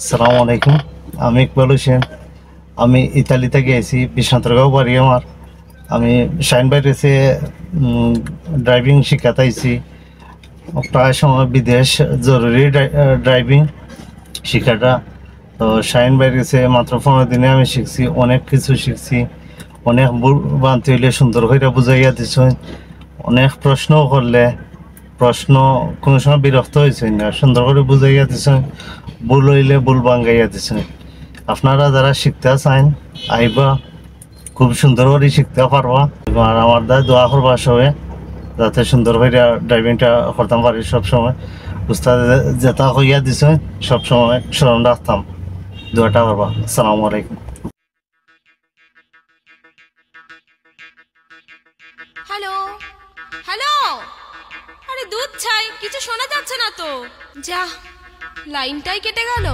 সালাম আলাইকুম। আমি ইকবাল হোসেন। আমি ইতালিতে গিয়েছি, বিশ্বনাথগাঁও বাড়ি আমার। আমি শাইন বাইরেছে ড্রাইভিং শিখাতাইছি। প্রায় সময় বিদেশ জরুরি ড্রাইভিং শিখাটা। তো শাইন বাইরেছে মাত্র 15 দিনে আমি শিখছি, অনেক কিছু শিখছি। অনেক ভুল বানতে হইলে সুন্দর করে বুঝাইয়া দিছ। অনেক প্রশ্নও করলে প্রশ্ন কোনো সময় বিরক্ত হয়েছে না, সুন্দর করে বুঝাইয়া দিছ। ভুল হইলে ভুল ভাঙ্গাইয়া দিছ। আপনারা যারা শিখতে চান আইবা, খুব সুন্দর করে শিখতে পারবা। আর আমার দা দোয়া করবা সবে, যাতে সুন্দর করে ড্রাইভিংটা করতাম পারি। সবসময় উস্তাদ যেটা কইয়া দিছে সবসময় স্মরণ রাখতাম, দোয়াটা করবা। আসসালামু আলাইকুম। হ্যালো হ্যালো, আরে দুধ ছাই, কিছু শোনা যাচ্ছে না তো। যা, লাইনটাই কেটে গেল।